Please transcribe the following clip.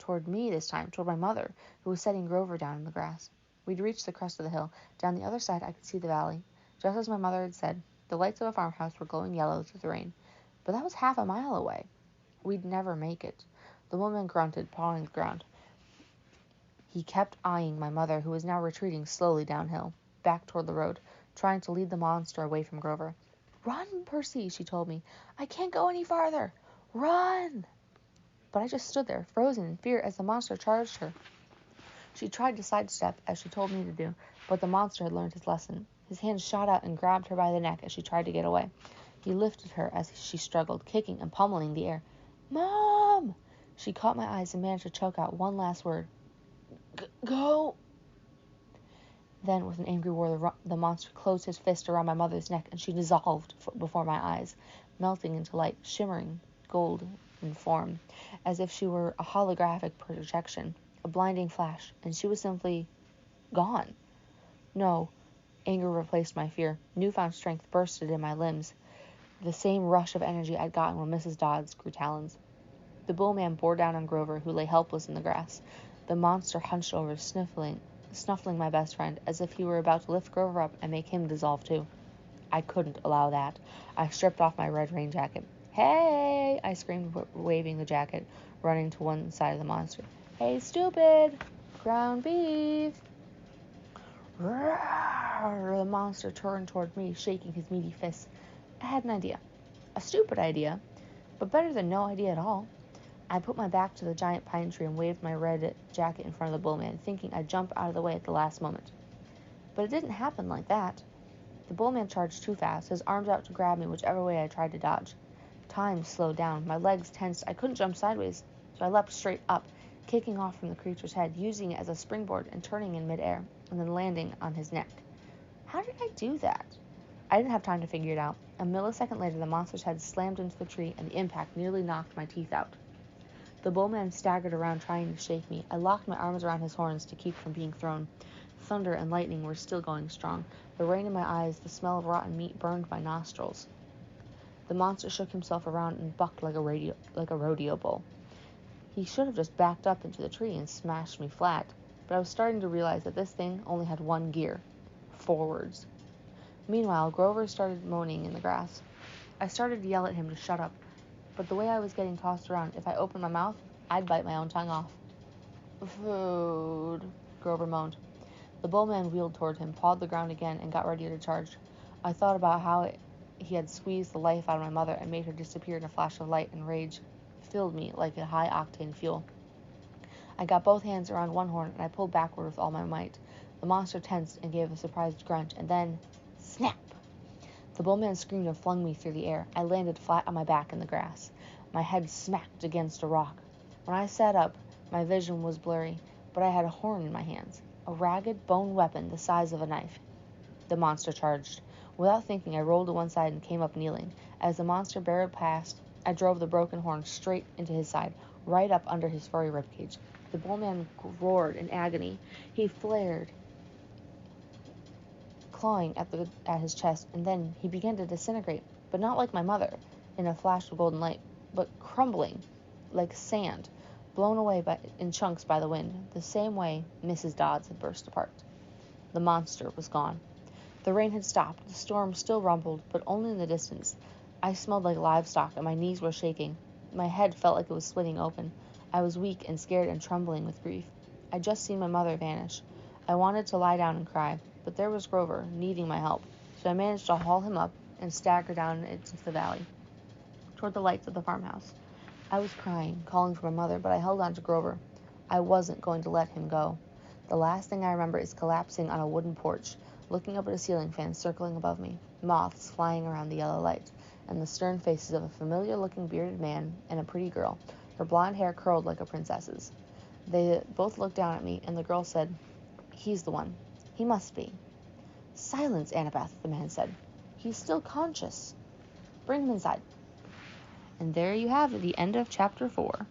toward me this time, toward my mother, who was setting Grover down in the grass. We'd reached the crest of the hill. Down the other side, I could see the valley. Just as my mother had said, the lights of a farmhouse were glowing yellow through the rain. But that was half a mile away. We'd never make it. The woman grunted, pawing the ground. He kept eyeing my mother, who was now retreating slowly downhill, back toward the road, trying to lead the monster away from Grover. "Run, Percy," she told me. "I can't go any farther. Run!" But I just stood there, frozen in fear as the monster charged her. She tried to sidestep, as she told me to do, but the monster had learned his lesson. His hand shot out and grabbed her by the neck as she tried to get away. He lifted her as she struggled, kicking and pummeling the air. "Mom!" She caught my eyes and managed to choke out one last word. "Go!" Then, with an angry roar, the monster closed his fist around my mother's neck, and she dissolved before my eyes, melting into light, shimmering gold in form, as if she were a holographic projection, a blinding flash, and she was simply gone. No, anger replaced my fear. Newfound strength bursted in my limbs, the same rush of energy I'd gotten when Mrs. Dodds grew talons. The bullman bore down on Grover, who lay helpless in the grass. The monster hunched over, snuffling my best friend, as if he were about to lift Grover up and make him dissolve too. I couldn't allow that. I stripped off my red rain jacket. "Hey!" I screamed, waving the jacket, running to one side of the monster. "Hey, stupid! Ground beef!" Roar! The monster turned toward me, shaking his meaty fists. I had an idea. A stupid idea, but better than no idea at all. I put my back to the giant pine tree and waved my red jacket in front of the bullman, thinking I'd jump out of the way at the last moment. But it didn't happen like that. The bullman charged too fast, his arms out to grab me whichever way I tried to dodge. Time slowed down. My legs tensed. I couldn't jump sideways, so I leapt straight up, kicking off from the creature's head, using it as a springboard and turning in midair, and then landing on his neck. How did I do that? I didn't have time to figure it out. A millisecond later, the monster's head slammed into the tree, and the impact nearly knocked my teeth out. The bullman staggered around trying to shake me. I locked my arms around his horns to keep from being thrown. Thunder and lightning were still going strong. The rain in my eyes, the smell of rotten meat burned my nostrils. The monster shook himself around and bucked like a rodeo bull. He should have just backed up into the tree and smashed me flat, but I was starting to realize that this thing only had one gear: forwards. Meanwhile, Grover started moaning in the grass. I started to yell at him to shut up, but the way I was getting tossed around, if I opened my mouth, I'd bite my own tongue off. "Food," Grover moaned. The bullman wheeled toward him, pawed the ground again, and got ready to charge. I thought about how he had squeezed the life out of my mother and made her disappear in a flash of light, and rage filled me like a high-octane fuel. I got both hands around one horn, and I pulled backward with all my might. The monster tensed and gave a surprised grunt, and then, snap! The bullman screamed and flung me through the air. I landed flat on my back in the grass. My head smacked against a rock. When I sat up, my vision was blurry, but I had a horn in my hands, a ragged, bone weapon the size of a knife. The monster charged. Without thinking, I rolled to one side and came up kneeling. As the monster barreled past, I drove the broken horn straight into his side, right up under his furry ribcage. The bullman roared in agony. He flared, clawing at his chest, and then he began to disintegrate, but not like my mother, in a flash of golden light, but crumbling like sand, blown away in chunks by the wind, the same way Mrs. Dodds had burst apart. The monster was gone. The rain had stopped. The storm still rumbled, but only in the distance. I smelled like livestock, and my knees were shaking. My head felt like it was splitting open. I was weak and scared and trembling with grief. I'd just seen my mother vanish. I wanted to lie down and cry, but there was Grover, needing my help, so I managed to haul him up and stagger down into the valley, toward the lights of the farmhouse. I was crying, calling for my mother, but I held on to Grover. I wasn't going to let him go. The last thing I remember is collapsing on a wooden porch, looking up at a ceiling fan circling above me, moths flying around the yellow light, and the stern faces of a familiar-looking bearded man and a pretty girl, her blonde hair curled like a princess's. They both looked down at me, and the girl said, "He's the one. He must be." "Silence, Annabeth," the man said. "He's still conscious. Bring him inside." And there you have it, the end of chapter 4.